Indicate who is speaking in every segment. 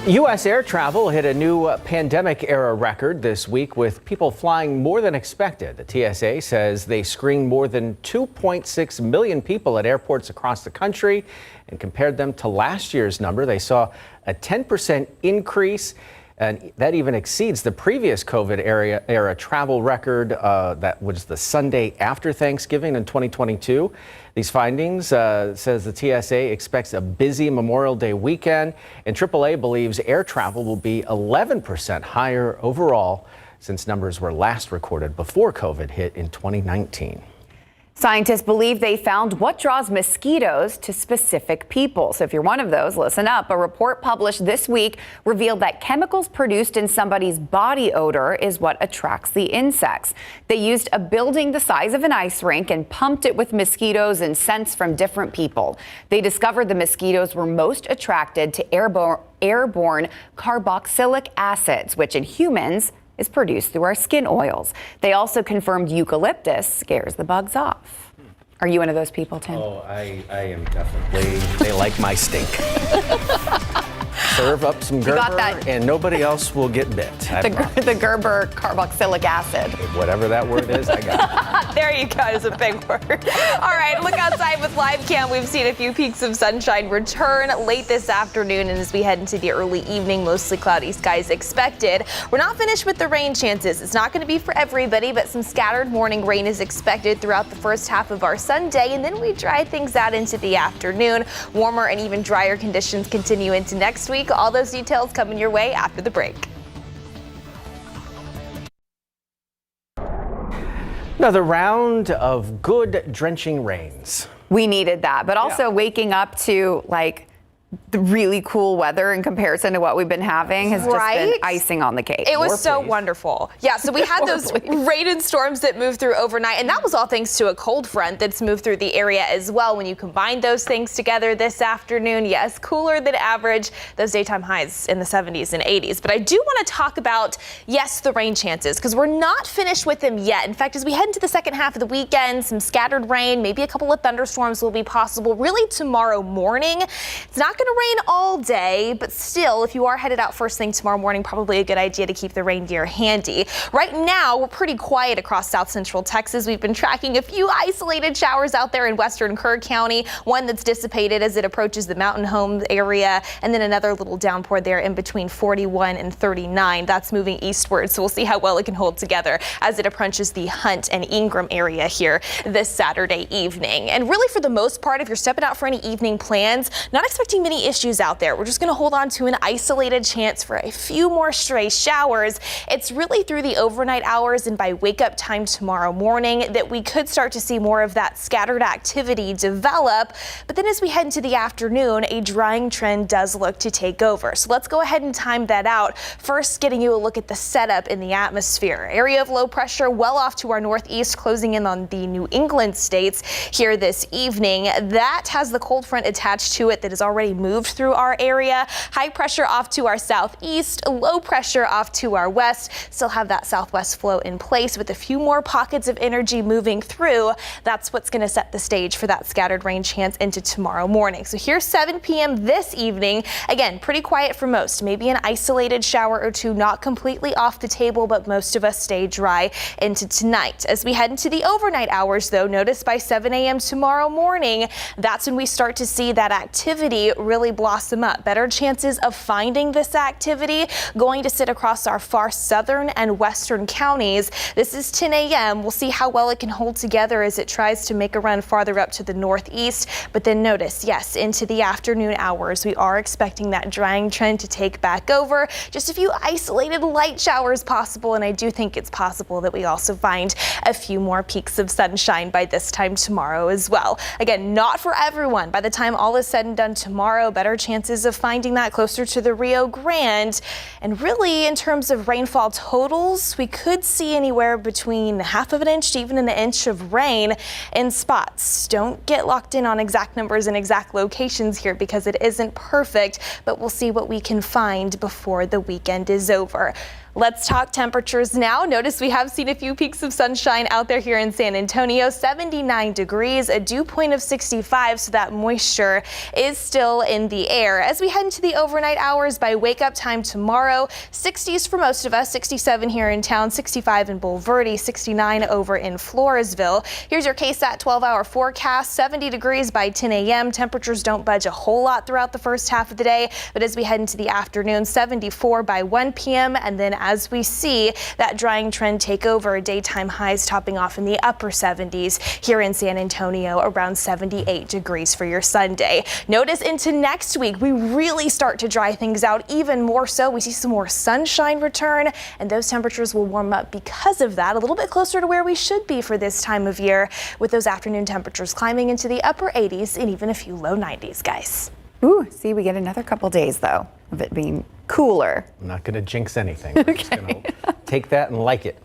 Speaker 1: U.S. air travel hit a new pandemic-era record this week with people flying more than expected. The TSA says they screened more than 2.6 million people at airports across the country and compared them to last year's number. They saw a 10% increase, and that even exceeds the previous COVID era travel record that was the Sunday after Thanksgiving in 2022. These findings says the TSA expects a busy Memorial Day weekend, and AAA believes air travel will be 11% higher overall since numbers were last recorded before COVID hit in 2019.
Speaker 2: Scientists believe they found what draws mosquitoes to specific people. So if you're one of those, listen up. A report published this week revealed that chemicals produced in somebody's body odor is what attracts the insects. They used a building the size of an ice rink and pumped it with mosquitoes and scents from different people. They discovered the mosquitoes were most attracted to airborne carboxylic acids, which in humans is produced through our skin oils. They also confirmed eucalyptus scares the bugs off. Are you one of those people, Tim?
Speaker 1: Oh, I am definitely. They like my stink. Serve up some Gerber and nobody else will get bit.
Speaker 2: The Gerber carboxylic acid.
Speaker 1: Whatever that word is, I got
Speaker 3: it. There you go. It's a big word. All right, look outside with live cam. We've seen a few peaks of sunshine return late this afternoon, and as we head into the early evening, mostly cloudy skies expected. We're not finished with the rain chances. It's not going to be for everybody, but some scattered morning rain is expected throughout the first half of our Sunday, and then we dry things out into the afternoon. Warmer and even drier conditions continue into next week. All those details coming your way after the break.
Speaker 1: Another round of good drenching rains.
Speaker 2: We needed that, but also waking up to the really cool weather in comparison to what we've been having has just been icing on the cake.
Speaker 3: It was so wonderful. Yeah, so we had those rain and storms that moved through overnight, and that was all thanks to a cold front that's moved through the area as well. When you combine those things together this afternoon, yes, cooler than average, those daytime highs in the 70s and 80s. But I do want to talk about, yes, the rain chances, because we're not finished with them yet. In fact, as we head into the second half of the weekend, some scattered rain, maybe a couple of thunderstorms will be possible really tomorrow morning. It's not going to rain all day, but still, if you are headed out first thing tomorrow morning, probably a good idea to keep the rain gear handy. Right now, we're pretty quiet across south central Texas. We've been tracking a few isolated showers out there in western Kerr County, one that's dissipated as it approaches the Mountain Home area, and then another little downpour there in between 41 and 39. That's moving eastward, so we'll see how well it can hold together as it approaches the Hunt and Ingram area here this Saturday evening. And really, for the most part, if you're stepping out for any evening plans, not expecting many issues out there. We're just going to hold on to an isolated chance for a few more stray showers. It's really through the overnight hours and by wake up time tomorrow morning that we could start to see more of that scattered activity develop. But then as we head into the afternoon, a drying trend does look to take over. So let's go ahead and time that out. First, getting you a look at the setup in the atmosphere. Area of low pressure well off to our northeast, closing in on the New England states here this evening. That has the cold front attached to it that has already moved through our area. High pressure off to our southeast, low pressure off to our west. Still have that southwest flow in place with a few more pockets of energy moving through. That's what's going to set the stage for that scattered rain chance into tomorrow morning. So here's 7 p.m. this evening. Again, pretty quiet for most. Maybe an isolated shower or two, not completely off the table, but most of us stay dry into tonight. As we head into the overnight hours, though, notice by 7 a.m. tomorrow morning, that's when we start to see that activity really blossom up. Better chances of finding this activity going to sit across our far southern and western counties. This is 10 a.m. We'll see how well it can hold together as it tries to make a run farther up to the northeast. But then notice, yes, into the afternoon hours, we are expecting that drying trend to take back over. Just a few isolated light showers possible, and I do think it's possible that we also find a few more peaks of sunshine by this time tomorrow as well. Again, not for everyone. By the time all is said and done tomorrow, better chances of finding that closer to the Rio Grande. And really, in terms of rainfall totals, we could see anywhere between half of an inch to even an inch of rain in spots. Don't get locked in on exact numbers and exact locations here because it isn't perfect, but we'll see what we can find before the weekend is over. Let's talk temperatures now. Notice we have seen a few peaks of sunshine out there here in San Antonio. 79 degrees, a dew point of 65, so that moisture is still in the air. As we head into the overnight hours by wake up time tomorrow, 60s for most of us, 67 here in town, 65 in Bulverde, 69 over in Floresville. Here's your KSAT 12-hour forecast. 70 degrees by 10 a.m. Temperatures don't budge a whole lot throughout the first half of the day, but as we head into the afternoon, 74 by 1 p.m. and then as we see that drying trend take over, daytime highs topping off in the upper 70s here in San Antonio, around 78 degrees for your Sunday. Notice into next week, we really start to dry things out even more so. We see some more sunshine return, and those temperatures will warm up because of that, a little bit closer to where we should be for this time of year, with those afternoon temperatures climbing into the upper 80s and even a few low 90s, guys.
Speaker 2: Ooh, see, we get another couple days, though, of it being cooler.
Speaker 1: I'm not going to jinx anything. I'm just going to take that and like it.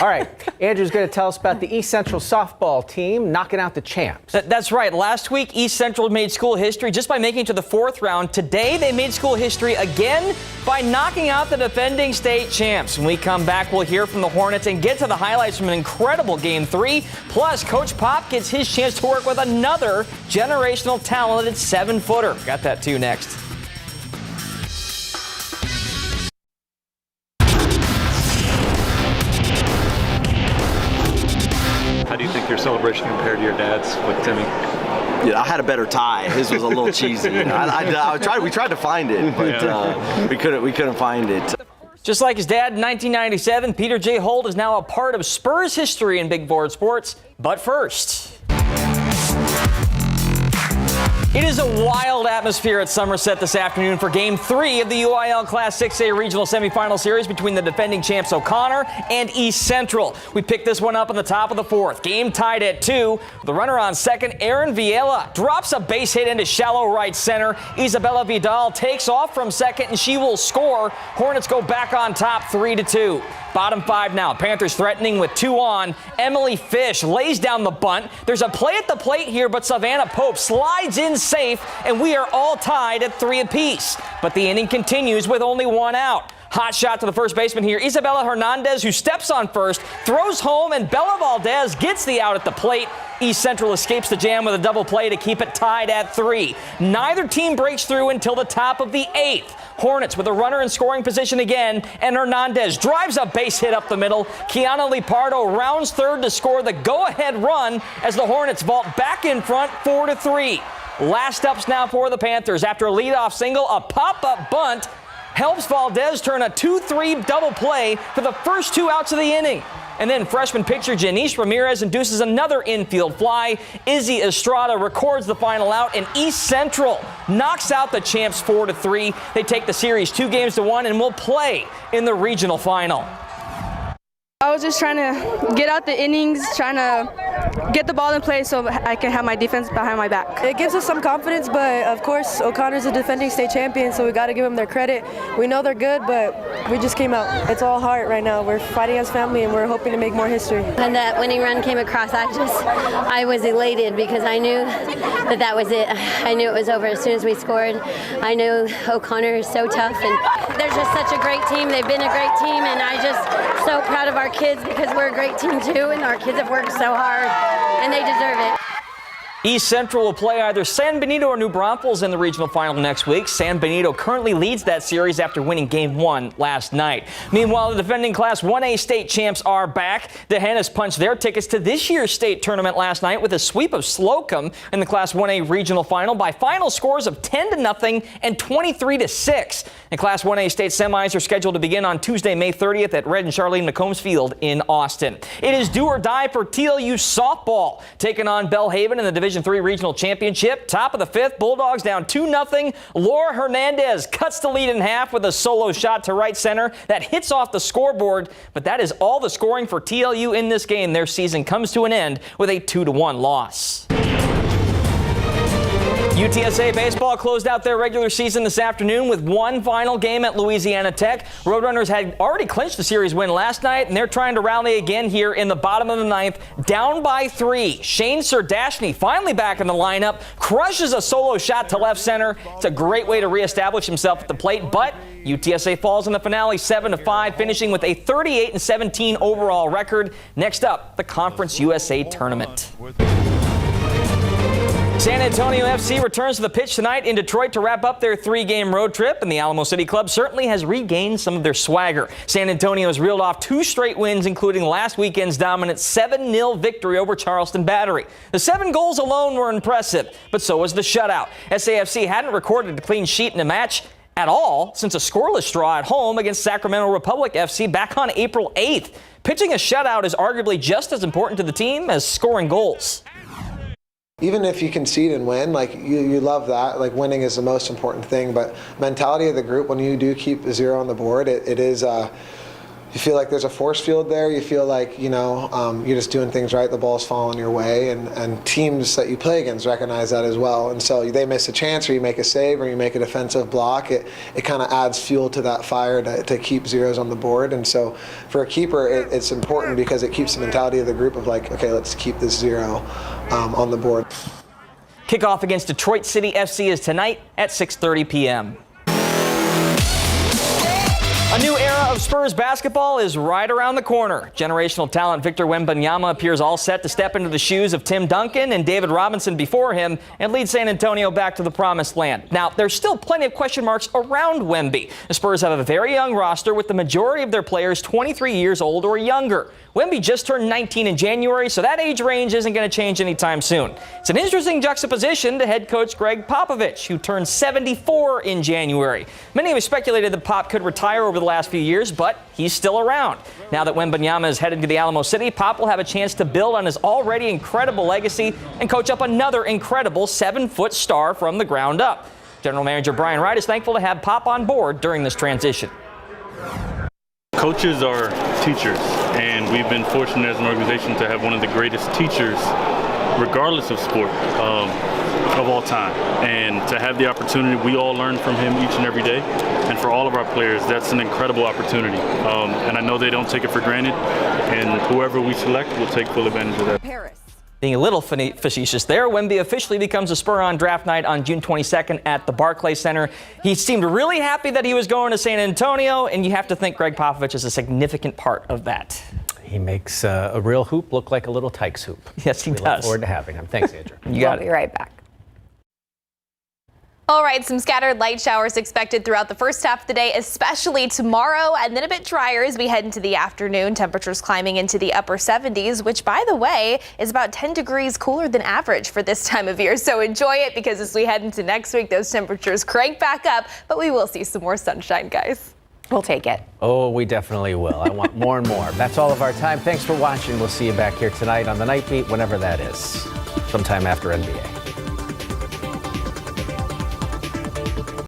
Speaker 1: All right, Andrew's going to tell us about the East Central softball team knocking out the champs.
Speaker 4: That's right. Last week, East Central made school history just by making it to the fourth round. Today, they made school history again by knocking out the defending state champs. When we come back, we'll hear from the Hornets and get to the highlights from an incredible Game 3. Plus, Coach Pop gets his chance to work with another generational talented 7-footer. Got that too next.
Speaker 5: How do you think your celebration compared to your dad's with Timmy?
Speaker 6: Yeah, I had a better tie. His was a little cheesy. We tried to find it, but we couldn't find it.
Speaker 4: Just like his dad in 1997, Peter J. Holt is now a part of Spurs history in big board sports. But first, it is a wild atmosphere at Somerset this afternoon for Game 3 of the UIL Class 6A Regional Semifinal Series between the defending champs O'Connor and East Central. We picked this one up in the top of the fourth. Game tied at 2. The runner on second, Aaron Viela, drops a base hit into shallow right center. Isabella Vidal takes off from second, and she will score. Hornets go back on top 3-2. Bottom 5 now. Panthers threatening with 2 on. Emily Fish lays down the bunt. There's a play at the plate here, but Savannah Pope slides in safe, and we are all tied at 3 apiece. But the inning continues with only 1 out. Hot shot to the first baseman here. Isabella Hernandez, who steps on first, throws home, and Bella Valdez gets the out at the plate. East Central escapes the jam with a double play to keep it tied at 3. Neither team breaks through until the top of the 8th. Hornets with a runner in scoring position again, and Hernandez drives a base hit up the middle. Kiana Lipardo rounds third to score the go-ahead run as the Hornets vault back in front 4-3. Last ups now for the Panthers. After a leadoff single, a pop-up bunt helps Valdez turn a 2-3 double play for the first 2 outs of the inning. And then freshman pitcher Janice Ramirez induces another infield fly. Izzy Estrada records the final out, and East Central knocks out the champs 4-3. They take the series 2-1 and will play in the regional final.
Speaker 7: I was just trying to get out the innings, trying to get the ball in play so I can have my defense behind my back.
Speaker 8: It gives us some confidence, but of course O'Connor's a defending state champion, so we got to give them their credit. We know they're good, but we just came out. It's all heart right now. We're fighting as family, and we're hoping to make more history.
Speaker 9: When that winning run came across, I was elated because I knew that was it. I knew it was over as soon as we scored. I knew O'Connor is so tough, and they're just such a great team. They've been a great team, and I just so proud of our kids because we're a great team too, and our kids have worked so hard, and they deserve it.
Speaker 4: East Central will play either San Benito or New Braunfels in the regional final next week. San Benito currently leads that series after winning Game 1 last night. Meanwhile, the defending Class 1A state champs are back. The Hennas punched their tickets to this year's state tournament last night with a sweep of Slocum in the Class 1A regional final by final scores of 10-0 and 23-6. The Class 1A state semis are scheduled to begin on Tuesday, May 30th at Red and Charlene McCombs Field in Austin. It is do or die for TLU softball, taking on Belhaven in the Division III Regional Championship. Top of the 5th, Bulldogs down 2-0. Laura Hernandez cuts the lead in half with a solo shot to right center that hits off the scoreboard, but that is all the scoring for TLU in this game. Their season comes to an end with a 2-1 loss. UTSA baseball closed out their regular season this afternoon with one final game at Louisiana Tech. Roadrunners had already clinched the series win last night, and they're trying to rally again here in the bottom of the 9th, down by 3. Shane Serdashny finally back in the lineup, crushes a solo shot to left center. It's a great way to reestablish himself at the plate, but UTSA falls in the finale 7-5, finishing with a 38-17 overall record. Next up, the Conference USA Tournament. San Antonio FC returns to the pitch tonight in Detroit to wrap up their 3-game road trip, and the Alamo City Club certainly has regained some of their swagger. San Antonio has reeled off 2 straight wins, including last weekend's dominant 7-0 victory over Charleston Battery. The 7 goals alone were impressive, but so was the shutout. SAFC hadn't recorded a clean sheet in a match at all since a scoreless draw at home against Sacramento Republic FC back on April 8th. Pitching a shutout is arguably just as important to the team as scoring goals.
Speaker 10: Even if you concede and win, like you love that, like winning is the most important thing, but mentality of the group, when you do keep a 0 on the board, it is, you feel like there's a force field there, you feel like, you're just doing things right, the ball's falling your way, and teams that you play against recognize that as well, and so they miss a chance or you make a save or you make a defensive block, it kind of adds fuel to that fire to keep 0s on the board, and so for a keeper it's important because it keeps the mentality of the group of like, okay, let's keep this 0 on the board.
Speaker 4: Kickoff against Detroit City FC is tonight at 6:30 p.m. A new era of Spurs basketball is right around the corner. Generational talent Victor Wembanyama appears all set to step into the shoes of Tim Duncan and David Robinson before him and lead San Antonio back to the promised land. Now, there's still plenty of question marks around Wemby. The Spurs have a very young roster with the majority of their players 23 years old or younger. Wemby just turned 19 in January, so that age range isn't going to change anytime soon. It's an interesting juxtaposition to head coach Greg Popovich, who turned 74 in January. Many have speculated that Pop could retire over the last few years, but he's still around. Now that Wembanyama is headed to the Alamo City, Pop will have a chance to build on his already incredible legacy and coach up another incredible 7-foot star from the ground up. General Manager Brian Wright is thankful to have Pop on board during this transition.
Speaker 11: Coaches are teachers, and we've been fortunate as an organization to have one of the greatest teachers, regardless of sport, of all time. And to have the opportunity, we all learn from him each and every day. And for all of our players, that's an incredible opportunity. And I know they don't take it for granted, and whoever we select will take full advantage of that.
Speaker 4: Being a little facetious there, Wemby officially becomes a Spur on draft night on June 22nd at the Barclays Center. He seemed really happy that he was going to San Antonio, and you have to think Greg Popovich is a significant part of that.
Speaker 1: He makes a real hoop look like a little Tykes hoop.
Speaker 4: Yes, he does.
Speaker 1: We look forward to having him. Thanks, Andrew.
Speaker 4: You got it.
Speaker 2: We'll be right back.
Speaker 3: All right, some scattered light showers expected throughout the first half of the day, especially tomorrow, and then a bit drier as we head into the afternoon. Temperatures climbing into the upper 70s, which, by the way, is about 10 degrees cooler than average for this time of year. So enjoy it, because as we head into next week, those temperatures crank back up, but we will see some more sunshine, guys.
Speaker 2: We'll take it.
Speaker 1: Oh, we definitely will. I want more and more. That's all of our time. Thanks for watching. We'll see you back here tonight on the Night Beat, whenever that is, sometime after NBA.